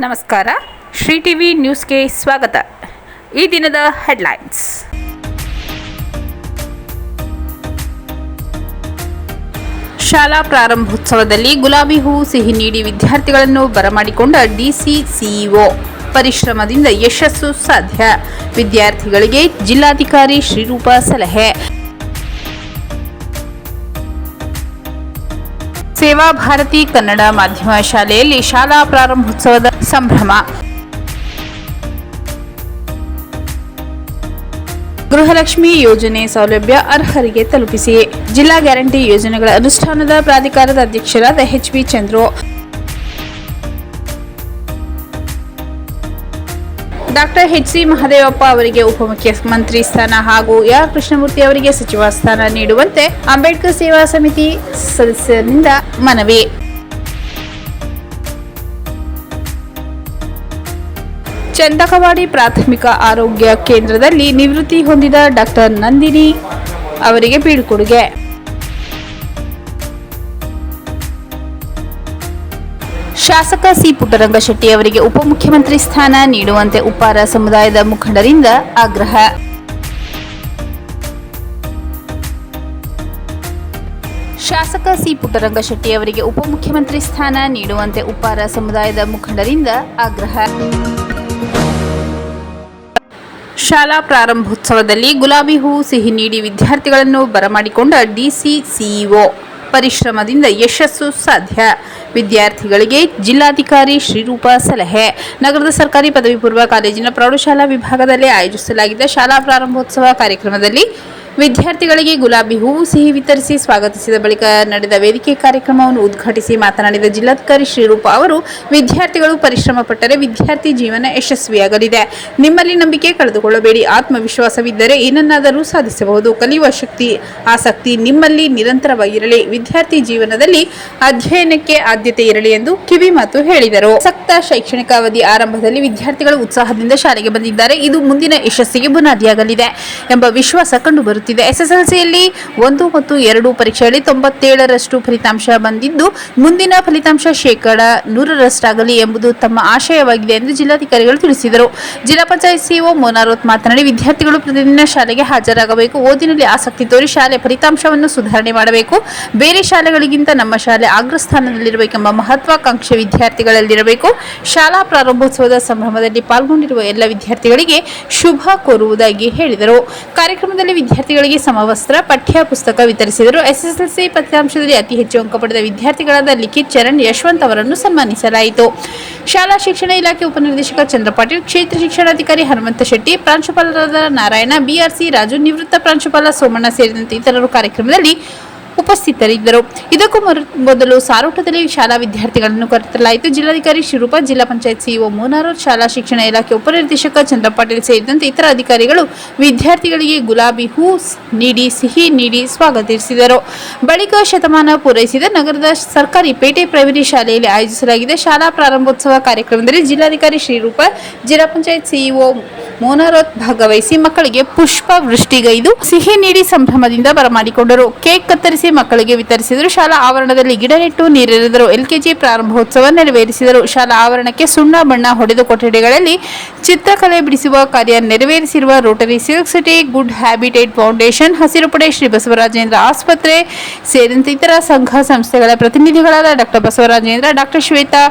ನಮಸ್ಕಾರ. ಶ್ರೀ ಟಿವಿ ನ್ಯೂಸ್ಗೆ ಸ್ವಾಗತ. ಈ ದಿನದ ಹೆಡ್ಲೈನ್ಸ್. ಶಾಲಾ ಪ್ರಾರಂಭೋತ್ಸವದಲ್ಲಿ ಗುಲಾಬಿ ಹೂವು ಸಿಹಿ ನೀಡಿ ವಿದ್ಯಾರ್ಥಿಗಳನ್ನು ಬರಮಾಡಿಕೊಂಡ ಡಿಸಿ ಸಿಇಒ. ಪರಿಶ್ರಮದಿಂದ ಯಶಸ್ಸು ಸಾಧ್ಯ. ವಿದ್ಯಾರ್ಥಿಗಳಿಗೆ ಜಿಲ್ಲಾಧಿಕಾರಿ ಶ್ರೀರೂಪ ಸಲಹೆ. ಸೇವಾ ಭಾರತಿ ಕನ್ನಡ ಮಾಧ್ಯಮ ಶಾಲೆಯಲ್ಲಿ ಶಾಲಾ ಪ್ರಾರಂಭೋತ್ಸವದ ಸಂಭ್ರಮ. ಗೃಹಲಕ್ಷ್ಮಿ ಯೋಜನೆ ಸೌಲಭ್ಯ ಅರ್ಹರಿಗೆ ತಲುಪಿಸಿ. ಜಿಲ್ಲಾ ಗ್ಯಾರಂಟಿ ಯೋಜನೆಗಳ ಅನುಷ್ಠಾನದ ಪ್ರಾಧಿಕಾರದ ಅಧ್ಯಕ್ಷರಾದ ಎಚ್.ಬಿ. ಚಂದ್ರು. ಡಾಕ್ಟರ್ ಎಚ್.ಸಿ. ಮಹದೇವಪ್ಪ ಅವರಿಗೆ ಉಪಮುಖ್ಯಮಂತ್ರಿ ಸ್ಥಾನ ಹಾಗೂ ಆರ್. ಕೃಷ್ಣಮೂರ್ತಿ ಅವರಿಗೆ ಸಚಿವ ಸ್ಥಾನ ನೀಡುವಂತೆ ಅಂಬೇಡ್ಕರ್ ಸೇವಾ ಸಮಿತಿ ಸದಸ್ಯರಿಂದ ಮನವಿ. ಚಂದಕವಾಡಿ ಪ್ರಾಥಮಿಕ ಆರೋಗ್ಯ ಕೇಂದ್ರದಲ್ಲಿ ನಿವೃತ್ತಿ ಹೊಂದಿದ ಡಾಕ್ಟರ್ ನಂದಿನಿ ಅವರಿಗೆ ಬೀಳ್ಕೊಡುಗೆ. ಶಾಸಕ ಸಿ. ಪುಟ್ಟರಂಗಶೆಟ್ಟಿ ಅವರಿಗೆ ಉಪಮುಖ್ಯಮಂತ್ರಿ ಸ್ಥಾನ ನೀಡುವಂತೆ ಉಪ್ಪಾರ ಸಮುದಾಯದ ಮುಖಂಡರಿಂದ ಆಗ್ರಹ. ಶಾಸಕ ಸಿ. ಪುಟ್ಟರಂಗಶೆಟ್ಟಿ ಅವರಿಗೆ ಉಪಮುಖ್ಯಮಂತ್ರಿ ಸ್ಥಾನ ನೀಡುವಂತೆ ಉಪ್ಪಾರ ಸಮುದಾಯದ ಮುಖಂಡರಿಂದ ಆಗ್ರಹ. ಶಾಲಾ ಪ್ರಾರಂಭೋತ್ಸವದಲ್ಲಿ ಗುಲಾಬಿ ಹೂವು ಸಿಹಿ ನೀಡಿ ವಿದ್ಯಾರ್ಥಿಗಳನ್ನು ಬರಮಾಡಿಕೊಂಡ ಡಿಸಿ ಸಿಇಒ. ಪರಿಶ್ರಮದಿಂದ ಯಶಸ್ಸು ಸಾಧ್ಯ. ವಿದ್ಯಾರ್ಥಿಗಳಿಗೆ ಜಿಲ್ಲಾಧಿಕಾರಿ ಶ್ರೀರೂಪ ಸಲಹೆ. ನಗರದ ಸರ್ಕಾರಿ ಪದವಿ ಪೂರ್ವ ಕಾಲೇಜಿನ ಪ್ರೌಢಶಾಲಾ ವಿಭಾಗದಲ್ಲಿ ಆಯೋಜಿಸಲಾಗಿದ್ದ ಶಾಲಾ ಪ್ರಾರಂಭೋತ್ಸವ ಕಾರ್ಯಕ್ರಮದಲ್ಲಿ ವಿದ್ಯಾರ್ಥಿಗಳಿಗೆ ಗುಲಾಬಿ ಹೂವು ಸಿಹಿ ವಿತರಿಸಿ ಸ್ವಾಗತಿಸಿದ ಬಳಿಕ ನಡೆದ ವೇದಿಕೆ ಕಾರ್ಯಕ್ರಮವನ್ನು ಉದ್ಘಾಟಿಸಿ ಮಾತನಾಡಿದ ಜಿಲ್ಲಾಧಿಕಾರಿ ಶ್ರೀರೂಪ ಅವರು, ವಿದ್ಯಾರ್ಥಿಗಳು ಪರಿಶ್ರಮ ಪಟ್ಟರೆ ವಿದ್ಯಾರ್ಥಿ ಜೀವನ ಯಶಸ್ವಿಯಾಗಲಿದೆ. ನಿಮ್ಮಲ್ಲಿ ನಂಬಿಕೆ ಕಳೆದುಕೊಳ್ಳಬೇಡಿ. ಆತ್ಮವಿಶ್ವಾಸವಿದ್ದರೆ ಏನನ್ನಾದರೂ ಸಾಧಿಸಬಹುದು. ಕಲಿಯುವ ಶಕ್ತಿ, ಆಸಕ್ತಿ ನಿಮ್ಮಲ್ಲಿ ನಿರಂತರವಾಗಿರಲಿ. ವಿದ್ಯಾರ್ಥಿ ಜೀವನದಲ್ಲಿ ಅಧ್ಯಯನಕ್ಕೆ ಆದ್ಯತೆ ಇರಲಿ ಎಂದು ಕಿವಿ ಮಾತು ಹೇಳಿದರು. ಸಕ್ತ ಶೈಕ್ಷಣಿಕ ಅವಧಿ ಆರಂಭದಲ್ಲಿ ವಿದ್ಯಾರ್ಥಿಗಳು ಉತ್ಸಾಹದಿಂದ ಶಾಲೆಗೆ ಬಂದಿದ್ದಾರೆ. ಇದು ಮುಂದಿನ ಯಶಸ್ಸಿಗೆ ಬುನಾದಿಯಾಗಲಿದೆ ಎಂಬ ವಿಶ್ವಾಸ ಕಂಡುಬರುತ್ತಿದೆ. ಎಸ್ಎಸ್ಎಲ್ಸಿಯಲ್ಲಿ 1 ಮತ್ತು 2 ಪರೀಕ್ಷೆಯಲ್ಲಿ 97% ಫಲಿತಾಂಶ ಬಂದಿದ್ದು, ಮುಂದಿನ ಫಲಿತಾಂಶ 100% ಎಂಬುದು ತಮ್ಮ ಆಶಯವಾಗಿದೆ ಎಂದು ಜಿಲ್ಲಾಧಿಕಾರಿಗಳು ತಿಳಿಸಿದರು. ಜಿಲ್ಲಾ ಪಂಚಾಯತ್ ಸಿಇಒ ಮೋನಾರೋತ್ ಮಾತನಾಡಿ, ವಿದ್ಯಾರ್ಥಿಗಳು ಪ್ರತಿದಿನ ಶಾಲೆಗೆ ಹಾಜರಾಗಬೇಕು. ಓದಿನಲ್ಲಿ ಆಸಕ್ತಿ ತೋರಿ ಶಾಲೆ ಫಲಿತಾಂಶವನ್ನು ಸುಧಾರಣೆ ಮಾಡಬೇಕು. ಬೇರೆ ಶಾಲೆಗಳಿಗಿಂತ ನಮ್ಮ ಶಾಲೆ ಅಗ್ರಸ್ಥಾನದಲ್ಲಿರಬೇಕೆಂಬ ಮಹತ್ವಾಕಾಂಕ್ಷೆ ವಿದ್ಯಾರ್ಥಿಗಳಲ್ಲಿರಬೇಕು. ಶಾಲಾ ಪ್ರಾರಂಭೋತ್ಸವದ ಸಂಭ್ರಮದಲ್ಲಿ ಪಾಲ್ಗೊಂಡಿರುವ ಎಲ್ಲ ವಿದ್ಯಾರ್ಥಿಗಳಿಗೆ ಶುಭ ಕೋರುವುದಾಗಿ ಹೇಳಿದರು. ಕಾರ್ಯಕ್ರಮದಲ್ಲಿ ವಿದ್ಯಾರ್ಥಿಗಳಿಗೆ ಸಮವಸ್ತ್ರ, ಪಠ್ಯ ಪುಸ್ತಕ ವಿತರಿಸಿದರು. ಎಸ್ಎಸ್ಎಲ್ಸಿ ಫಲಿತಾಂಶದಲ್ಲಿ ಅತಿ ಹೆಚ್ಚು ಅಂಕ ಪಡೆದ ವಿದ್ಯಾರ್ಥಿಗಳಾದ ಲಿಖಿತ್ ಚರಣ್ ಯಶವಂತ್ ಅವರನ್ನು ಸನ್ಮಾನಿಸಲಾಯಿತು. ಶಾಲಾ ಶಿಕ್ಷಣ ಇಲಾಖೆ ಉಪನಿರ್ದೇಶಕ ಚಂದ್ರ ಪಾಟೀಲ್, ಕ್ಷೇತ್ರ ಶಿಕ್ಷಣಾಧಿಕಾರಿ ಹನುಮಂತ ಶೆಟ್ಟಿ, ಪ್ರಾಂಶುಪಾಲರಾದ ನಾರಾಯಣ, ಬಿಆರ್ಸಿ ರಾಜು, ನಿವೃತ್ತ ಪ್ರಾಂಶುಪಾಲ ಸೋಮಣ್ಣ ಸೇರಿದಂತೆ ಇತರರು ಕಾರ್ಯಕ್ರಮದಲ್ಲಿ ಉಪಸ್ಥಿತರಿದ್ದರು. ಇದಕ್ಕೂ ಮೊದಲು ಸಾರೋಟದಲ್ಲಿ ಶಾಲಾ ವಿದ್ಯಾರ್ಥಿಗಳನ್ನು ಕರೆತರಲಾಯಿತು. ಜಿಲ್ಲಾಧಿಕಾರಿ ಶ್ರೀರೂಪ, ಜಿಲ್ಲಾ ಪಂಚಾಯತ್ ಸಿಇಒ ಮೋನಾರೋತ್, ಶಾಲಾ ಶಿಕ್ಷಣ ಇಲಾಖೆ ಉಪನಿರ್ದೇಶಕ ಚಂದ್ರ ಪಾಟೀಲ್ ಸೇರಿದಂತೆ ಇತರ ಅಧಿಕಾರಿಗಳು ವಿದ್ಯಾರ್ಥಿಗಳಿಗೆ ಗುಲಾಬಿ ಹೂ ನೀಡಿ ಸಿಹಿ ನೀಡಿ ಸ್ವಾಗತಿಸಿದರು. ಬಳಿಕ ಶತಮಾನ ಪೂರೈಸಿದ ನಗರದ ಸರ್ಕಾರಿ ಪೇಟೆ ಪ್ರೈಮರಿ ಶಾಲೆಯಲ್ಲಿ ಆಯೋಜಿಸಲಾಗಿದ್ದ ಶಾಲಾ ಪ್ರಾರಂಭೋತ್ಸವ ಕಾರ್ಯಕ್ರಮದಲ್ಲಿ ಜಿಲ್ಲಾಧಿಕಾರಿ ಶ್ರೀರೂಪ, ಜಿಲ್ಲಾ ಪಂಚಾಯತ್ ಸಿಇಒ ಮೋನಾರೋತ್ ಭಾಗವಹಿಸಿ ಮಕ್ಕಳಿಗೆ ಪುಷ್ಪ ವೃಷ್ಟಿಗೈದು ಸಿಹಿ ನೀಡಿ ಸಂಭ್ರಮದಿಂದ ಬರಮಾಡಿಕೊಂಡರು. ಕೇಕ್ ಕತ್ತರಿಸಿ ಮಕ್ಕಳಿಗೆ ವಿತರಿಸಿದರು. ಶಾಲಾ ಆವರಣದಲ್ಲಿ ಗಿಡ ನೆಟ್ಟು ನೀರೆರೆದರು. ಎಲ್ಕೆಜಿ ಪ್ರಾರಂಭೋತ್ಸವ ನೆರವೇರಿಸಿದರು. ಶಾಲಾ ಆವರಣಕ್ಕೆ ಸುಣ್ಣ ಬಣ್ಣ ಹೊಡೆದ ಕೊಠಡಿಗಳಲ್ಲಿ ಚಿತ್ರಕಲೆ ಬಿಡಿಸುವ ಕಾರ್ಯ ನೆರವೇರಿಸಿರುವ Rotary, Silk City, Good Habitat Foundation, ಹಸಿರು ಪಡೆ, ಶ್ರೀ ಬಸವರಾಜೇಂದ್ರ ಆಸ್ಪತ್ರೆ ಸೇರಿದಂತೆ ಇತರ ಸಂಘ ಸಂಸ್ಥೆಗಳ ಪ್ರತಿನಿಧಿಗಳಾದ doctor Basavarajendra, doctor Shweta,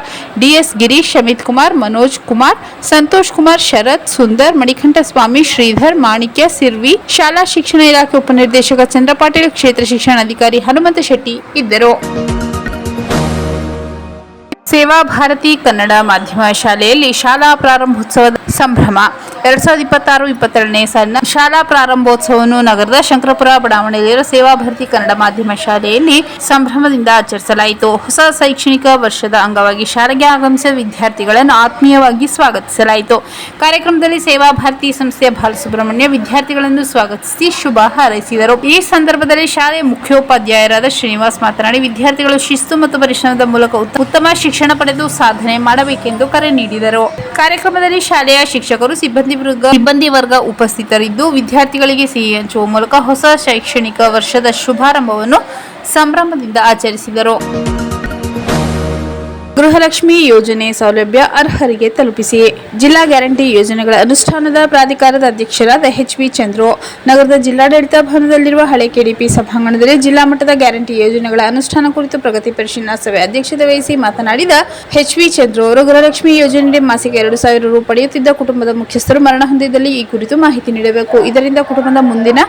DS Girish, Amit Kumar, Manoj Kumar, Santosh Kumar, Sharath, Sundar, Manikanta Swamy, Sridhar, Manikya, Sirvi, ಶಾಲಾ ಶಿಕ್ಷಣ ಇಲಾಖೆ ಉಪನಿರ್ದೇಶಕ ಚಂದ್ರ ಪಾಟೀಲ್, ಕ್ಷೇತ್ರ ಶಿಕ್ಷಣಾಧಿಕಾರಿ ಹನುಮಂತ ಶೆಟ್ಟಿ ಇದ್ದರು. ಸೇವಾ ಭಾರತಿ ಕನ್ನಡ ಮಾಧ್ಯಮ ಶಾಲೆಯಲ್ಲಿ ಶಾಲಾ ಪ್ರಾರಂಭೋತ್ಸವದ ಸಂಭ್ರಮ. 2026-22ನೇ ಸಾಲಿನ ಶಾಲಾ ಪ್ರಾರಂಭೋತ್ಸವವನ್ನು ನಗರದ ಶಂಕರಪುರ ಬಡಾವಣೆಯಲ್ಲಿರುವ ಸೇವಾ ಭಾರತಿ ಕನ್ನಡ ಮಾಧ್ಯಮ ಶಾಲೆಯಲ್ಲಿ ಸಂಭ್ರಮದಿಂದ ಆಚರಿಸಲಾಯಿತು. ಹೊಸ ಶೈಕ್ಷಣಿಕ ವರ್ಷದ ಅಂಗವಾಗಿ ಶಾಲೆಗೆ ಆಗಮಿಸಿದ ವಿದ್ಯಾರ್ಥಿಗಳನ್ನು ಆತ್ಮೀಯವಾಗಿ ಸ್ವಾಗತಿಸಲಾಯಿತು. ಕಾರ್ಯಕ್ರಮದಲ್ಲಿ ಸೇವಾ ಭಾರತಿ ಸಂಸ್ಥೆಯ ಬಾಲಸುಬ್ರಹ್ಮಣ್ಯ ವಿದ್ಯಾರ್ಥಿಗಳನ್ನು ಸ್ವಾಗತಿಸಿ ಶುಭ ಹಾರೈಸಿದರು. ಈ ಸಂದರ್ಭದಲ್ಲಿ ಶಾಲೆಯ ಮುಖ್ಯೋಪಾಧ್ಯಾಯರಾದ ಶ್ರೀನಿವಾಸ್ ಮಾತನಾಡಿ, ವಿದ್ಯಾರ್ಥಿಗಳು ಶಿಸ್ತು ಮತ್ತು ಪರಿಶ್ರಮದ ಮೂಲಕ ಉತ್ತಮ ಶಿಕ್ಷಣ ಪಡೆದು ಸಾಧನೆ ಮಾಡಬೇಕೆಂದು ಕರೆ ನೀಡಿದರು. ಕಾರ್ಯಕ್ರಮದಲ್ಲಿ ಶಾಲೆಯ ಶಿಕ್ಷಕರು, ಸಿಬ್ಬಂದಿ ವರ್ಗ ಉಪಸ್ಥಿತರಿದ್ದು ವಿದ್ಯಾರ್ಥಿಗಳಿಗೆ ಸಿಹಿ ಹಂಚುವ ಮೂಲಕ ಹೊಸ ಶೈಕ್ಷಣಿಕ ವರ್ಷದ ಶುಭಾರಂಭವನ್ನು ಸಂಭ್ರಮದಿಂದ ಆಚರಿಸಿದರು. ಗೃಹಲಕ್ಷ್ಮಿ ಯೋಜನೆ ಸೌಲಭ್ಯ ಅರ್ಹರಿಗೆ ತಲುಪಿಸಿ. ಜಿಲ್ಲಾ ಗ್ಯಾರಂಟಿ ಯೋಜನೆಗಳ ಅನುಷ್ಠಾನದ ಪ್ರಾಧಿಕಾರದ ಅಧ್ಯಕ್ಷರಾದ ಎಚ್.ವಿ. ಚಂದ್ರು ನಗರದ ಜಿಲ್ಲಾಡಳಿತ ಭವನದಲ್ಲಿರುವ ಹಳೆ ಕೆಡಿಪಿ ಸಭಾಂಗಣದಲ್ಲಿ ಜಿಲ್ಲಾ ಮಟ್ಟದ ಗ್ಯಾರಂಟಿ ಯೋಜನೆಗಳ ಅನುಷ್ಠಾನ ಕುರಿತು ಪ್ರಗತಿ ಪರಿಶೀಲನಾ ಸಭೆ ಅಧ್ಯಕ್ಷತೆ ವಹಿಸಿ ಮಾತನಾಡಿದ ಎಚ್.ವಿ. ಚಂದ್ರು ಅವರು ಗೃಹಲಕ್ಷ್ಮಿ ಯೋಜನೆಯಡಿ ಮಾಸಿಕ 2,000 ರು ಪಡೆಯುತ್ತಿದ್ದ ಕುಟುಂಬದ ಮುಖ್ಯಸ್ಥರು ಮರಣ ಹೊಂದಿದ್ದಲ್ಲಿ ಈ ಕುರಿತು ಮಾಹಿತಿ ನೀಡಬೇಕು. ಇದರಿಂದ ಕುಟುಂಬದ ಮುಂದಿನ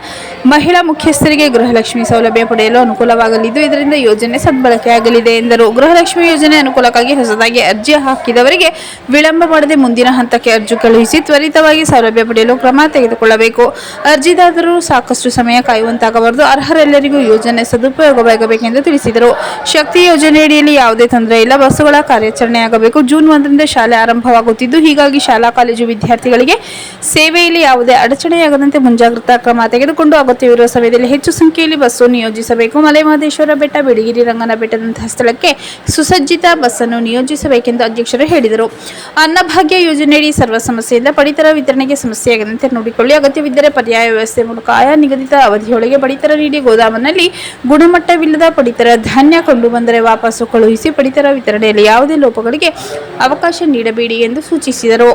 ಮಹಿಳಾ ಮುಖ್ಯಸ್ಥರಿಗೆ ಗೃಹಲಕ್ಷ್ಮಿ ಸೌಲಭ್ಯ ಪಡೆಯಲು ಅನುಕೂಲವಾಗಲಿದ್ದು ಇದರಿಂದ ಯೋಜನೆ ಸದ್ಬಳಕೆಯಾಗಲಿದೆ ಎಂದರು. ಗೃಹಲಕ್ಷ್ಮಿ ಯೋಜನೆ ಅನುಕೂಲಕ್ಕಾಗಿ ಹೊಸದಾಗಿ ಅರ್ಜಿ ಹಾಕಿದವರಿಗೆ ವಿಳಂಬ ಮಾಡದೆ ಮುಂದಿನ ಹಂತಕ್ಕೆ ಅರ್ಜಿ ಕಳುಹಿಸಿ ತ್ವರಿತವಾಗಿ ಸೌಲಭ್ಯ ಪಡೆಯಲು ಕ್ರಮ ತೆಗೆದುಕೊಳ್ಳಬೇಕು. ಅರ್ಜಿದಾರರು ಸಾಕಷ್ಟು ಸಮಯ ಕಾಯುವಂತಾಗಬಾರದು. ಅರ್ಹರೆಲ್ಲರಿಗೂ ಯೋಜನೆ ಸದುಪಯೋಗವಾಗಬೇಕೆಂದು ತಿಳಿಸಿದರು. ಶಕ್ತಿ ಯೋಜನೆಯಡಿಯಲ್ಲಿ ಯಾವುದೇ ತೊಂದರೆ ಇಲ್ಲ. ಬಸ್ಸುಗಳ ಕಾರ್ಯಾಚರಣೆಯಾಗಬೇಕು. ಜೂನ್ 1ರಿಂದ ಶಾಲೆ ಆರಂಭವಾಗುತ್ತಿದ್ದು ಹೀಗಾಗಿ ಶಾಲಾ ಕಾಲೇಜು ವಿದ್ಯಾರ್ಥಿಗಳಿಗೆ ಸೇವೆಯಲ್ಲಿ ಯಾವುದೇ ಅಡಚಣೆಯಾಗದಂತೆ ಮುಂಜಾಗ್ರತಾ ಕ್ರಮ ತೆಗೆದುಕೊಂಡು ಅಗತ್ಯವಿರುವ ಸಮಯದಲ್ಲಿ ಹೆಚ್ಚು ಸಂಖ್ಯೆಯಲ್ಲಿ ಬಸ್ಸು ನಿಯೋಜಿಸಬೇಕು. ಮಲೆಮಹದೇಶ್ವರ ಬೆಟ್ಟ, ಬಿಳಿಗಿರಿ ರಂಗನ ಬೆಟ್ಟದಂತಹ ಸ್ಥಳಕ್ಕೆ ಸುಸಜ್ಜಿತ ಬಸ್ಸನ್ನು ನಿಯೋಜಿಸಬೇಕೆಂದು ಅಧ್ಯಕ್ಷರು ಹೇಳಿದರು. ಅನ್ನಭಾಗ್ಯ ಯೋಜನೆಯಡಿ ಸರ್ವ ಸಮಸ್ಯೆಯಿಂದ ಪಡಿತರ ವಿತರಣೆಗೆ ಸಮಸ್ಯೆಯಾಗದಂತೆ ನೋಡಿಕೊಳ್ಳಿ. ಅಗತ್ಯವಿದ್ದರೆ ಪರ್ಯಾಯ ವ್ಯವಸ್ಥೆ ಮೂಲಕ ಆಯಾ ನಿಗದಿತ ಅವಧಿಯೊಳಗೆ ಪಡಿತರ ನೀಡಿ ಗೋದಾಮಿನಲ್ಲಿ ಗುಣಮಟ್ಟವಿಲ್ಲದ ಪಡಿತರ ಧಾನ್ಯ ಕಂಡು ಬಂದರೆ ವಾಪಸ್ಸು ಕಳುಹಿಸಿ. ಪಡಿತರ ವಿತರಣೆಯಲ್ಲಿ ಯಾವುದೇ ಲೋಪಗಳಿಗೆ ಅವಕಾಶ ನೀಡಬೇಡಿ ಎಂದು ಸೂಚಿಸಿದರು.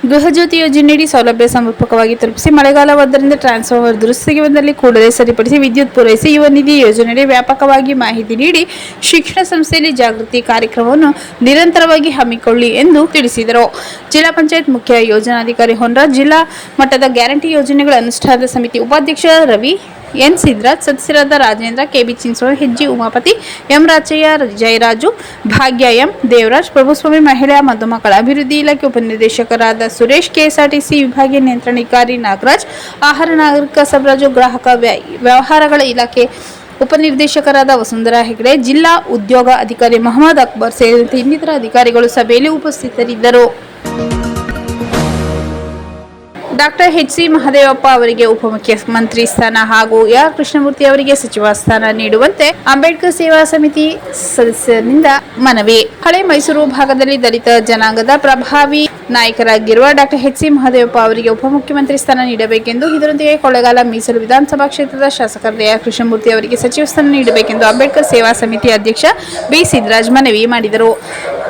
ಗೃಹಜ್ಯೋತಿ ಯೋಜನೆಯಡಿ ಸೌಲಭ್ಯ ಸಮರ್ಪಕವಾಗಿ ತಲುಪಿಸಿ. ಮಳೆಗಾಲವಾದ್ದರಿಂದ ಟ್ರಾನ್ಸ್ಫಾರ್ಮರ್ ದುರಸ್ತಿಗೆ ಬಂದಲ್ಲಿ ಕೂಡಲೇ ಸರಿಪಡಿಸಿ ವಿದ್ಯುತ್ ಪೂರೈಸಿ. ಯುವ ನಿಧಿ ಯೋಜನೆಯಡಿ ವ್ಯಾಪಕವಾಗಿ ಮಾಹಿತಿ ನೀಡಿ ಶಿಕ್ಷಣ ಸಂಸ್ಥೆಯಲ್ಲಿ ಜಾಗೃತಿ ಕಾರ್ಯಕ್ರಮವನ್ನು ನಿರಂತರವಾಗಿ ಹಮ್ಮಿಕೊಳ್ಳಿ ಎಂದು ತಿಳಿಸಿದರು. ಜಿಲ್ಲಾ ಪಂಚಾಯತ್ ಮುಖ್ಯ ಯೋಜನಾಧಿಕಾರಿ ಹೊನ್ರಾಜ್, ಜಿಲ್ಲಾ ಮಟ್ಟದ ಗ್ಯಾರಂಟಿ ಯೋಜನೆಗಳ ಅನುಷ್ಠಾನದ ಸಮಿತಿ ಉಪಾಧ್ಯಕ್ಷ ರವಿ, ಎನ್. ಸಿದ್ರಾಜ್, ಸದಸ್ಯರಾದ ರಾಜೇಂದ್ರ, ಕೆ.ಬಿ. ಚಿನ್ಸೋಳ, ಹೆಜ್ಜಿ ಉಮಾಪತಿ, ಎಂ. ರಾಚಯ್ಯ, ಜಯರಾಜು, ಭಾಗ್ಯ, ಎಂ. ದೇವರಾಜ್, ಪ್ರಭುಸ್ವಾಮಿ, ಮಹಿಳಾ ಮತ್ತು ಮಕ್ಕಳ ಅಭಿವೃದ್ಧಿ ಇಲಾಖೆ ಉಪನಿರ್ದೇಶಕರಾದ ಸುರೇಶ್, ಕೆಎಸ್ಆರ್ಟಿಸಿ ವಿಭಾಗೀಯ ನಿಯಂತ್ರಣಾಧಿಕಾರಿ ನಾಗರಾಜ್, ಆಹಾರ ನಾಗರಿಕ ಸರಬರಾಜು ಗ್ರಾಹಕ ವ್ಯವಹಾರಗಳ ಇಲಾಖೆ ಉಪನಿರ್ದೇಶಕರಾದ ವಸುಂಧರಾ ಹೆಗಡೆ, ಜಿಲ್ಲಾ ಉದ್ಯೋಗ ಅಧಿಕಾರಿ ಮೊಹಮ್ಮದ್ ಅಕ್ಬರ್ ಸೇರಿದಂತೆ ಇನ್ನಿತರ ಅಧಿಕಾರಿಗಳು ಸಭೆಯಲ್ಲಿ ಉಪಸ್ಥಿತರಿದ್ದರು. ಡಾಕ್ಟರ್ ಎಚ್.ಸಿ. ಮಹದೇವಪ್ಪ ಅವರಿಗೆ ಉಪಮುಖ್ಯಮಂತ್ರಿ ಸ್ಥಾನ ಹಾಗೂ ಆರ್. ಕೃಷ್ಣಮೂರ್ತಿ ಅವರಿಗೆ ಸಚಿವ ಸ್ಥಾನ ನೀಡುವಂತೆ ಅಂಬೇಡ್ಕರ್ ಸೇವಾ ಸಮಿತಿ ಸದಸ್ಯರಿಂದ ಮನವಿ. ಹಳೆ ಮೈಸೂರು ಭಾಗದಲ್ಲಿ ದಲಿತ ಜನಾಂಗದ ಪ್ರಭಾವಿ ನಾಯಕರಾಗಿರುವ ಡಾಕ್ಟರ್ ಎಚ್.ಸಿ. ಮಹದೇವಪ್ಪ ಅವರಿಗೆ ಉಪಮುಖ್ಯಮಂತ್ರಿ ಸ್ಥಾನ ನೀಡಬೇಕೆಂದು, ಇದರೊಂದಿಗೆ ಕೊಳ್ಳೇಗಾಲ ಮೀಸಲು ವಿಧಾನಸಭಾ ಕ್ಷೇತ್ರದ ಶಾಸಕರಾದ ಆರ್. ಕೃಷ್ಣಮೂರ್ತಿ ಅವರಿಗೆ ಸಚಿವ ಸ್ಥಾನ ನೀಡಬೇಕೆಂದು ಅಂಬೇಡ್ಕರ್ ಸೇವಾ ಸಮಿತಿ ಅಧ್ಯಕ್ಷ ಬಿ. ಸಿದ್ದರಾಜ್ ಮನವಿ ಮಾಡಿದರು.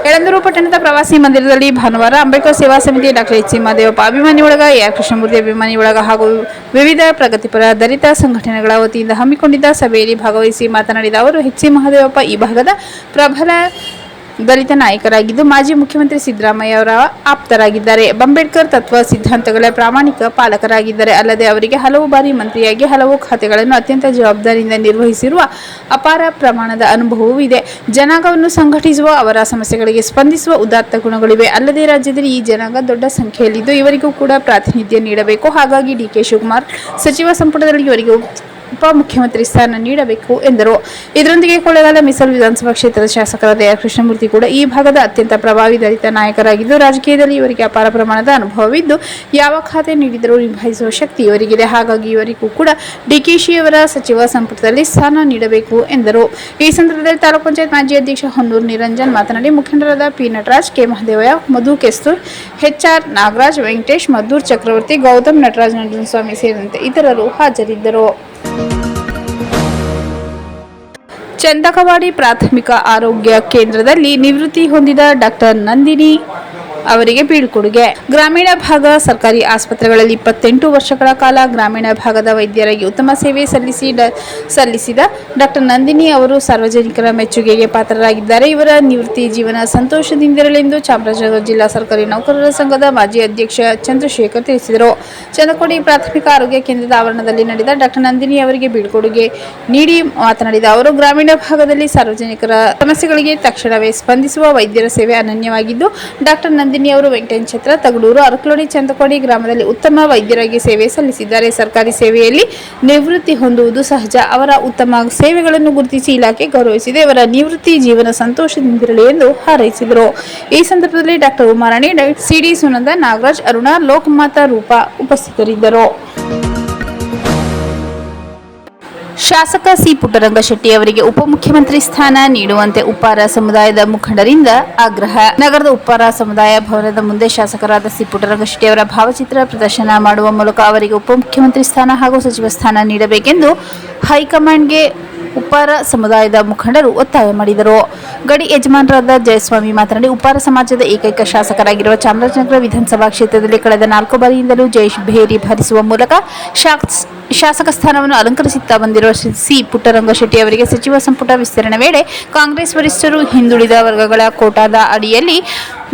ಯಳಂದೂರು ಪಟ್ಟಣದ ಪ್ರವಾಸಿ ಮಂದಿರದಲ್ಲಿ ಭಾನುವಾರ ಅಂಬೇಡ್ಕರ್ ಸೇವಾ ಸಮಿತಿ ಡಾಕ್ಟರ್ ಎಚ್.ಸಿ. ಮಹದೇವಪ್ಪ ಅಭಿಮಾನಿ ಬಳಗ, ಆರ್. ಕೃಷ್ಣಮೂರ್ತಿ ಅಭಿಮಾನಿ ಬಳಗ ಹಾಗೂ ವಿವಿಧ ಪ್ರಗತಿಪರ ದಲಿತ ಸಂಘಟನೆಗಳ ವತಿಯಿಂದ ಹಮ್ಮಿಕೊಂಡಿದ್ದ ಸಭೆಯಲ್ಲಿ ಭಾಗವಹಿಸಿ ಮಾತನಾಡಿದ ಅವರು, ಎಚ್.ಸಿ. ಮಹದೇವಪ್ಪ ಈ ಭಾಗದ ಪ್ರಬಲ ದಲಿತ ನಾಯಕರಾಗಿದ್ದು ಮಾಜಿ ಮುಖ್ಯಮಂತ್ರಿ ಸಿದ್ದರಾಮಯ್ಯ ಅವರ ಆಪ್ತರಾಗಿದ್ದಾರೆ. ಅಂಬೇಡ್ಕರ್ ತತ್ವ ಸಿದ್ಧಾಂತಗಳ ಪ್ರಾಮಾಣಿಕ ಪಾಲಕರಾಗಿದ್ದಾರೆ. ಅಲ್ಲದೆ ಅವರಿಗೆ ಹಲವು ಬಾರಿ ಮಂತ್ರಿಯಾಗಿ ಹಲವು ಖಾತೆಗಳನ್ನು ಅತ್ಯಂತ ಜವಾಬ್ದಾರಿಯಿಂದ ನಿರ್ವಹಿಸಿರುವ ಅಪಾರ ಪ್ರಮಾಣದ ಅನುಭವವೂ ಇದೆ. ಜನಾಂಗವನ್ನು ಸಂಘಟಿಸುವ, ಅವರ ಸಮಸ್ಯೆಗಳಿಗೆ ಸ್ಪಂದಿಸುವ ಉದಾತ್ತ ಗುಣಗಳಿವೆ. ಅಲ್ಲದೆ ರಾಜ್ಯದಲ್ಲಿ ಈ ಜನಾಂಗ ದೊಡ್ಡ ಸಂಖ್ಯೆಯಲ್ಲಿದ್ದು ಇವರಿಗೂ ಕೂಡ ಪ್ರಾತಿನಿಧ್ಯ ನೀಡಬೇಕು. ಹಾಗಾಗಿ ಡಿ.ಕೆ. ಶಿವಕುಮಾರ್ ಸಚಿವ ಸಂಪುಟದಲ್ಲಿ ಇವರಿಗೆ ಉಪಮುಖ್ಯಮಂತ್ರಿ ಸ್ಥಾನ ನೀಡಬೇಕು ಎಂದರು. ಇದರೊಂದಿಗೆ ಕೊಳ್ಳೇಗಾಲ ಮೀಸಲು ವಿಧಾನಸಭಾ ಕ್ಷೇತ್ರದ ಶಾಸಕರಾದ ಆರ್. ಕೃಷ್ಣಮೂರ್ತಿ ಕೂಡ ಈ ಭಾಗದ ಅತ್ಯಂತ ಪ್ರಭಾವಿ ದಲಿತ ನಾಯಕರಾಗಿದ್ದು ರಾಜಕೀಯದಲ್ಲಿ ಇವರಿಗೆ ಅಪಾರ ಪ್ರಮಾಣದ ಅನುಭವವಿದ್ದು ಯಾವ ಖಾತೆ ನೀಡಿದರೂ ನಿಭಾಯಿಸುವ ಶಕ್ತಿ ಇವರಿಗಿದೆ. ಹಾಗಾಗಿ ಇವರಿಗೂ ಕೂಡ ಡಿಕೆಶಿ ಅವರ ಸಚಿವ ಸಂಪುಟದಲ್ಲಿ ಸ್ಥಾನ ನೀಡಬೇಕು ಎಂದರು. ಈ ಸಂದರ್ಭದಲ್ಲಿ ತಾಲೂಕು ಪಂಚಾಯತ್ ಮಾಜಿ ಅಧ್ಯಕ್ಷ ಹೊನ್ನೂರು ನಿರಂಜನ್ ಮಾತನಾಡಿ, ಮುಖಂಡರಾದ ಪಿ. ನಟರಾಜ್, ಕೆ. ಮಹದೇವಯ್ಯ, ಮಧು ಕೆಸ್ತೂರ್, ಎಚ್.ಆರ್. ನಾಗರಾಜ್, ವೆಂಕಟೇಶ್, ಮದ್ದೂರ್ ಚಕ್ರವರ್ತಿ, ಗೌತಮ್, ನಟರಾಜ್, ನಂಜನಸ್ವಾಮಿ ಸೇರಿದಂತೆ ಇತರರು ಹಾಜರಿದ್ದರು. ಚಂದಕವಾಡಿ ಪ್ರಾಥಮಿಕ ಆರೋಗ್ಯ ಕೇಂದ್ರದಲ್ಲಿ ನಿವೃತ್ತಿ ಹೊಂದಿದ ಡಾಕ್ಟರ್ ನಂದಿನಿ ಅವರಿಗೆ ಬೀಳ್ಕೊಡುಗೆ. ಗ್ರಾಮೀಣ ಭಾಗ ಸರ್ಕಾರಿ ಆಸ್ಪತ್ರೆಗಳಲ್ಲಿ 28 ವರ್ಷಗಳ ಕಾಲ ಗ್ರಾಮೀಣ ಭಾಗದ ವೈದ್ಯರಾಗಿ ಉತ್ತಮ ಸೇವೆ ಸಲ್ಲಿಸಿದ ಡಾಕ್ಟರ್ ನಂದಿನಿ ಅವರು ಸಾರ್ವಜನಿಕರ ಮೆಚ್ಚುಗೆಗೆ ಪಾತ್ರರಾಗಿದ್ದಾರೆ. ಇವರ ನಿವೃತ್ತಿ ಜೀವನ ಸಂತೋಷದಿಂದಿರಲೆಂದು ಚಾಮರಾಜನಗರ ಜಿಲ್ಲಾ ಸರ್ಕಾರಿ ನೌಕರರ ಸಂಘದ ಮಾಜಿ ಅಧ್ಯಕ್ಷ ಚಂದ್ರಶೇಖರ್ ತಿಳಿಸಿದರು. ಚಂದಕೋಡಿ ಪ್ರಾಥಮಿಕ ಆರೋಗ್ಯ ಕೇಂದ್ರದ ಆವರಣದಲ್ಲಿ ನಡೆದ ಡಾಕ್ಟರ್ ನಂದಿನಿ ಅವರಿಗೆ ಬೀಳ್ಕೊಡುಗೆ ನೀಡಿ ಮಾತನಾಡಿದ ಅವರು, ಗ್ರಾಮೀಣ ಭಾಗದಲ್ಲಿ ಸಾರ್ವಜನಿಕರ ಸಮಸ್ಯೆಗಳಿಗೆ ತಕ್ಷಣವೇ ಸ್ಪಂದಿಸುವ ವೈದ್ಯರ ಸೇವೆ ಅನನ್ಯವಾಗಿದ್ದು, ಡಾಕ್ಟರ್ ನಂದಿನಿ ಅವರು ವೆಂಕಟೇಶ್ವರ, ತಗಡೂರು, ಅರಕಲೋಡಿ, ಚಂದಕೋಡಿ ಗ್ರಾಮದಲ್ಲಿ ಉತ್ತಮ ವೈದ್ಯರಾಗಿ ಸೇವೆ ಸಲ್ಲಿಸಿದ್ದಾರೆ. ಸರ್ಕಾರಿ ಸೇವೆಯಲ್ಲಿ ನಿವೃತ್ತಿ ಹೊಂದುವುದು ಸಹಜ. ಅವರ ಉತ್ತಮ ಸೇವೆಗಳನ್ನು ಗುರುತಿಸಿ ಇಲಾಖೆ ಗೌರವಿಸಿದೆ. ಅವರ ನಿವೃತ್ತಿ ಜೀವನ ಸಂತೋಷದಿಂದಿರಲಿ ಎಂದು ಹಾರೈಸಿದರು. ಈ ಸಂದರ್ಭದಲ್ಲಿ ಡಾಕ್ಟರ್ ಉಮಾರಾಣಿ, ಸಿ.ಡಿ. ಸುನಂದ, ನಾಗರಾಜ್, ಅರುಣ, ಲೋಕಮಾತಾ, ರೂಪಾ ಉಪಸ್ಥಿತರಿದ್ದರು. ಶಾಸಕ ಸಿ. ಪುಟ್ಟರಂಗಶೆಟ್ಟಿ ಅವರಿಗೆ ಉಪಮುಖ್ಯಮಂತ್ರಿ ಸ್ಥಾನ ನೀಡುವಂತೆ ಉಪ್ಪಾರ ಸಮುದಾಯದ ಮುಖಂಡರಿಂದ ಆಗ್ರಹ. ನಗರದ ಉಪ್ಪಾರ ಸಮುದಾಯ ಭವನದ ಮುಂದೆ ಶಾಸಕರಾದ ಸಿ. ಪುಟ್ಟರಂಗಶೆಟ್ಟಿ ಅವರ ಭಾವಚಿತ್ರ ಪ್ರದರ್ಶನ ಮಾಡುವ ಮೂಲಕ ಅವರಿಗೆ ಉಪಮುಖ್ಯಮಂತ್ರಿ ಸ್ಥಾನ ಹಾಗೂ ಸಚಿವ ಸ್ಥಾನ ನೀಡಬೇಕೆಂದು ಹೈಕಮಾಂಡ್ಗೆ ಉಪ್ಪಾರ ಸಮುದಾಯದ ಮುಖಂಡರು ಒತ್ತಾಯ ಮಾಡಿದರು. ಗಡಿ ಯಜಮಾನರಾದ ಜಯಸ್ವಾಮಿ ಮಾತನಾಡಿ, ಉಪ್ಪಾರ ಸಮಾಜದ ಏಕೈಕ ಶಾಸಕರಾಗಿರುವ ಚಾಮರಾಜನಗರ ವಿಧಾನಸಭಾ ಕ್ಷೇತ್ರದಲ್ಲಿ ಕಳೆದ 4 ಬಾರಿಯಿಂದಲೂ ಜಯೇಶ್ ಭೇರಿ ಭರಿಸುವ ಮೂಲಕ ಶಾಸಕ ಸ್ಥಾನವನ್ನು ಅಲಂಕರಿಸುತ್ತಾ ಬಂದಿರುವ ಸಿ. ಪುಟ್ಟರಂಗಶೆಟ್ಟಿ ಅವರಿಗೆ ಸಚಿವ ಸಂಪುಟ ವಿಸ್ತರಣೆ ವೇಳೆ ಕಾಂಗ್ರೆಸ್ ವರಿಷ್ಠರು ಹಿಂದುಳಿದ ವರ್ಗಗಳ ಕೋಟಾದ ಅಡಿಯಲ್ಲಿ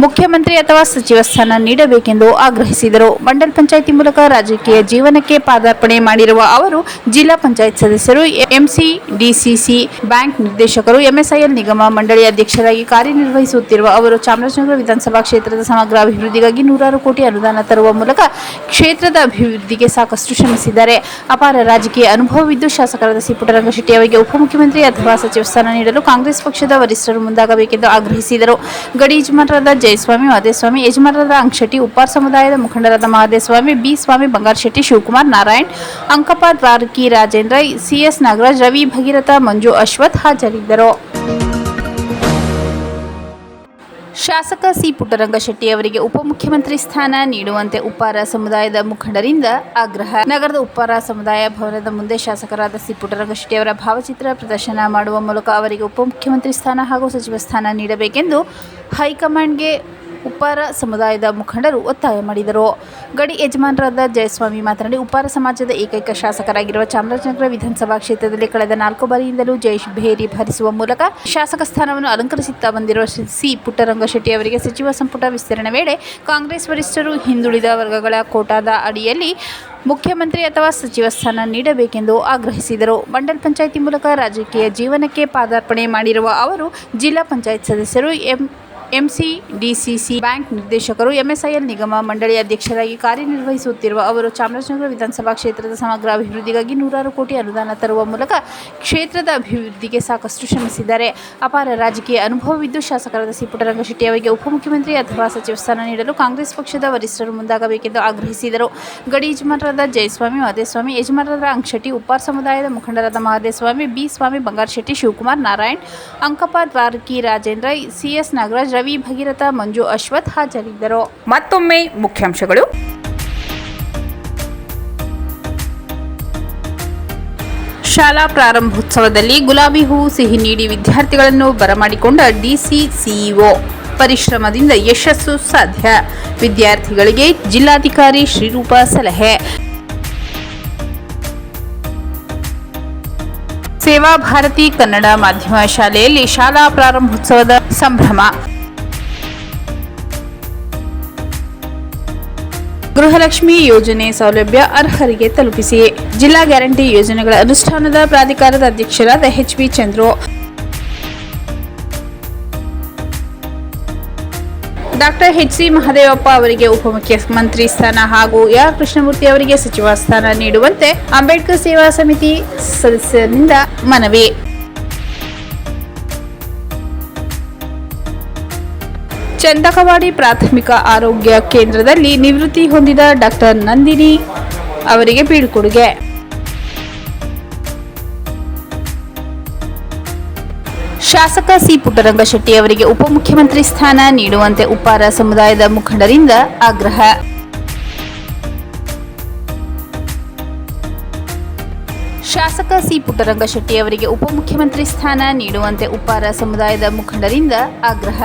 ಮುಖ್ಯಮಂತ್ರಿ ಅಥವಾ ಸಚಿವ ಸ್ಥಾನ ನೀಡಬೇಕೆಂದು ಆಗ್ರಹಿಸಿದರು. ಮಂಡಲ್ ಪಂಚಾಯಿತಿ ಮೂಲಕ ರಾಜಕೀಯ ಜೀವನಕ್ಕೆ ಪಾದಾರ್ಪಣೆ ಮಾಡಿರುವ ಅವರು ಜಿಲ್ಲಾ ಪಂಚಾಯತ್ ಸದಸ್ಯರು, ಎಂಸಿ-ಡಿಸಿಸಿ ಬ್ಯಾಂಕ್ ನಿರ್ದೇಶಕರು, ಎಂಎಸ್ಐಎಲ್ ನಿಗಮ ಮಂಡಳಿ ಅಧ್ಯಕ್ಷರಾಗಿ ಕಾರ್ಯನಿರ್ವಹಿಸುತ್ತಿರುವ ಅವರು ಚಾಮರಾಜನಗರ ವಿಧಾನಸಭಾ ಕ್ಷೇತ್ರದ ಸಮಗ್ರ ಅಭಿವೃದ್ಧಿಗಾಗಿ 100 ಕೋಟಿ ಅನುದಾನ ತರುವ ಮೂಲಕ ಕ್ಷೇತ್ರದ ಅಭಿವೃದ್ಧಿಗೆ ಸಾಕಷ್ಟು ಶ್ರಮಿಸಿದ್ದಾರೆ. ಅಪಾರ ರಾಜಕೀಯ ಅನುಭವವಿದ್ದು ಶಾಸಕರಾದ ಸಿ. ಪುಟ್ಟರಂಗಶೆಟ್ಟಿ ಅವರಿಗೆ ಉಪಮುಖ್ಯಮಂತ್ರಿ ಅಥವಾ ಸಚಿವ ಸ್ಥಾನ ನೀಡಲು ಕಾಂಗ್ರೆಸ್ ಪಕ್ಷದ ವರಿಷ್ಠರು ಮುಂದಾಗಬೇಕೆಂದು ಆಗ್ರಹಿಸಿದರು. ಗಡಿ ಯಜಮಾನರಾದ ಜಯಸ್ವಾಮಿ, ಮಹದೇವಸ್ವಾಮಿ, ಯಜಮಾನರಾದ ಅಂಗಶೆಟ್ಟಿ, ಉಪ್ಪಾರ ಸಮುದಾಯದ ಮುಖಂಡರಾದ ಮಹದೇವಸ್ವಾಮಿ, ಬಿ. ಸ್ವಾಮಿ, ಬಂಗಾರಶೆಟ್ಟಿ, ಶಿವಕುಮಾರ್, ನಾರಾಯಣ್, ಅಂಕಪ್ಪ, ದ್ವಾರಕಿ ರಾಜೇಂದ್ರ, ಸಿಎಸ್ ನಾಗರಾಜ್, ರವಿ, ಭಗೀರಥ, ಮಂಜು, ಅಶ್ವಥ್ ಹಾಜರಿದ್ದರು. ಶಾಸಕ ಸಿ. ಪುಟ್ಟರಂಗಶೆಟ್ಟಿ ಅವರಿಗೆ ಉಪಮುಖ್ಯಮಂತ್ರಿ ಸ್ಥಾನ ನೀಡುವಂತೆ ಉಪ್ಪಾರ ಸಮುದಾಯದ ಮುಖಂಡರಿಂದ ಆಗ್ರಹ. ನಗರದ ಉಪ್ಪಾರ ಸಮುದಾಯ ಭವನದ ಮುಂದೆ ಶಾಸಕರಾದ ಸಿ. ಪುಟ್ಟರಂಗಶೆಟ್ಟಿ ಅವರ ಭಾವಚಿತ್ರ ಪ್ರದರ್ಶನ ಮಾಡುವ ಮೂಲಕ ಅವರಿಗೆ ಉಪಮುಖ್ಯಮಂತ್ರಿ ಸ್ಥಾನ ಹಾಗೂ ಸಚಿವ ಸ್ಥಾನ ನೀಡಬೇಕೆಂದು ಹೈಕಮಾಂಡ್ಗೆ ಉಪ್ಪಾರ ಸಮುದಾಯದ ಮುಖಂಡರು ಒತ್ತಾಯ ಮಾಡಿದರು. ಗಡಿ ಯಜಮಾನರಾದ ಜಯಸ್ವಾಮಿ ಮಾತನಾಡಿ, ಉಪ್ಪಾರ ಸಮಾಜದ ಏಕೈಕ ಶಾಸಕರಾಗಿರುವ ಚಾಮರಾಜನಗರ ವಿಧಾನಸಭಾ ಕ್ಷೇತ್ರದಲ್ಲಿ ಕಳೆದ 4 ಬಾರಿಯಿಂದಲೂ ಜಯೇಶ್ ಭೇರಿ ಭರಿಸುವ ಮೂಲಕ ಶಾಸಕ ಸ್ಥಾನವನ್ನು ಅಲಂಕರಿಸುತ್ತಾ ಬಂದಿರುವ ಸಿ. ಪುಟ್ಟರಂಗಶೆಟ್ಟಿ ಅವರಿಗೆ ಸಚಿವ ಸಂಪುಟ ವಿಸ್ತರಣೆ ವೇಳೆ ಕಾಂಗ್ರೆಸ್ ವರಿಷ್ಠರು ಹಿಂದುಳಿದ ವರ್ಗಗಳ ಕೋಟಾದ ಅಡಿಯಲ್ಲಿ ಮುಖ್ಯಮಂತ್ರಿ ಅಥವಾ ಸಚಿವ ಸ್ಥಾನ ನೀಡಬೇಕೆಂದು ಆಗ್ರಹಿಸಿದರು. ಮಂಡಲ್ ಪಂಚಾಯಿತಿ ಮೂಲಕ ರಾಜಕೀಯ ಜೀವನಕ್ಕೆ ಪಾದಾರ್ಪಣೆ ಮಾಡಿರುವ ಅವರು ಜಿಲ್ಲಾ ಪಂಚಾಯತ್ ಸದಸ್ಯರು, ಎಂಸಿ-ಡಿಸಿಸಿ ಬ್ಯಾಂಕ್ ನಿರ್ದೇಶಕರು, ಎಂಎಸ್ಐಎಲ್ ನಿಗಮ ಮಂಡಳಿ ಅಧ್ಯಕ್ಷರಾಗಿ ಕಾರ್ಯನಿರ್ವಹಿಸುತ್ತಿರುವ ಅವರು ಚಾಮರಾಜನಗರ ವಿಧಾನಸಭಾ ಕ್ಷೇತ್ರದ ಸಮಗ್ರ ಅಭಿವೃದ್ಧಿಗಾಗಿ 100 ಕೋಟಿ ಅನುದಾನ ತರುವ ಮೂಲಕ ಕ್ಷೇತ್ರದ ಅಭಿವೃದ್ಧಿಗೆ ಸಾಕಷ್ಟು ಶ್ರಮಿಸಿದ್ದಾರೆ. ಅಪಾರ ರಾಜಕೀಯ ಅನುಭವವಿದ್ದು ಶಾಸಕರಾದ ಸಿ. ಪುಟ್ಟರಂಗಶೆಟ್ಟಿ ಅವರಿಗೆ ಉಪಮುಖ್ಯಮಂತ್ರಿ ಅಥವಾ ಸಚಿವ ಸ್ಥಾನ ನೀಡಲು ಕಾಂಗ್ರೆಸ್ ಪಕ್ಷದ ವರಿಷ್ಠರು ಮುಂದಾಗಬೇಕೆಂದು ಆಗ್ರಹಿಸಿದರು. ಗಡಿ ಯಜಮಾನರಾದ ಜಯಸ್ವಾಮಿ, ಮಹದೇವಸ್ವಾಮಿ, ಯಜಮಾನರಾದ ಅಂಗಶೆಟ್ಟಿ, ಉಪ್ಪಾರ ಸಮುದಾಯದ ಮುಖಂಡರಾದ ಮಹದೇವಸ್ವಾಮಿ, ಬಿ. ಸ್ವಾಮಿ, ಬಂಗಾರಶೆಟ್ಟಿ, ಶಿವಕುಮಾರ್, ನಾರಾಯಣ್, ಅಂಕಪ್ಪ, ದ್ವಾರಕಿ ರಾಜೇಂದ್ರ, ಸಿಎಸ್ ನಾಗರಾಜ್, ರವಿ, ಭಗೀರಥ, ಮಂಜು, ಅಶ್ವಥ್ ಹಾಜರಿದ್ದರು. ಮತ್ತೊಮ್ಮೆ ಮುಖ್ಯಾಂಶಗಳು. ಶಾಲಾ ಪ್ರಾರಂಭೋತ್ಸವದಲ್ಲಿ ಗುಲಾಬಿ ಹೂವು ಸಿಹಿ ನೀಡಿ ವಿದ್ಯಾರ್ಥಿಗಳನ್ನು ಬರಮಾಡಿಕೊಂಡ ಡಿಸಿ ಸಿಇಒ. ಪರಿಶ್ರಮದಿಂದ ಯಶಸ್ಸು ಸಾಧ್ಯ. ವಿದ್ಯಾರ್ಥಿಗಳಿಗೆ ಜಿಲ್ಲಾಧಿಕಾರಿ ಶ್ರೀರೂಪ ಸಲಹೆ. ಸೇವಾ ಭಾರತಿ ಕನ್ನಡ ಮಾಧ್ಯಮ ಶಾಲೆಯಲ್ಲಿ ಶಾಲಾ ಪ್ರಾರಂಭೋತ್ಸವದ ಸಂಭ್ರಮ. ಗೃಹಲಕ್ಷ್ಮಿ ಯೋಜನೆ ಸೌಲಭ್ಯ ಅರ್ಹರಿಗೆ ತಲುಪಿಸಿ. ಜಿಲ್ಲಾ ಗ್ಯಾರಂಟಿ ಯೋಜನೆಗಳ ಅನುಷ್ಠಾನದ ಪ್ರಾಧಿಕಾರದ ಅಧ್ಯಕ್ಷರಾದ ಎಚ್.ಬಿ. ಚಂದ್ರು. ಡಾಕ್ಟರ್ ಎಚ್.ಸಿ. ಮಹದೇವಪ್ಪ ಅವರಿಗೆ ಉಪಮುಖ್ಯಮಂತ್ರಿ ಸ್ಥಾನ ಹಾಗೂ ಆರ್. ಕೃಷ್ಣಮೂರ್ತಿ ಅವರಿಗೆ ಸಚಿವ ಸ್ಥಾನ ನೀಡುವಂತೆ ಅಂಬೇಡ್ಕರ್ ಸೇವಾ ಸಮಿತಿ ಸದಸ್ಯರಿಂದ ಮನವಿ. ಚಂದಕವಾಡಿ ಪ್ರಾಥಮಿಕ ಆರೋಗ್ಯ ಕೇಂದ್ರದಲ್ಲಿ ನಿವೃತ್ತಿ ಹೊಂದಿದ ಡಾಕ್ಟರ್ ನಂದಿನಿ ಅವರಿಗೆ ಬೀಳ್ಕೊಡುಗೆ. ಶಾಸಕ ಸಿ. ಪುಟ್ಟರಂಗಶೆಟ್ಟಿ ಅವರಿಗೆ ಉಪಮುಖ್ಯಮಂತ್ರಿ ಸ್ಥಾನ ನೀಡುವಂತೆ ಉಪ್ಪಾರ ಸಮುದಾಯದ ಮುಖಂಡರಿಂದ ಆಗ್ರಹ. ಶಾಸಕ ಸಿ. ಪುಟ್ಟರಂಗಶೆಟ್ಟಿ ಅವರಿಗೆ ಉಪಮುಖ್ಯಮಂತ್ರಿ ಸ್ಥಾನ ನೀಡುವಂತೆ ಉಪ್ಪಾರ ಸಮುದಾಯದ ಮುಖಂಡರಿಂದ ಆಗ್ರಹ.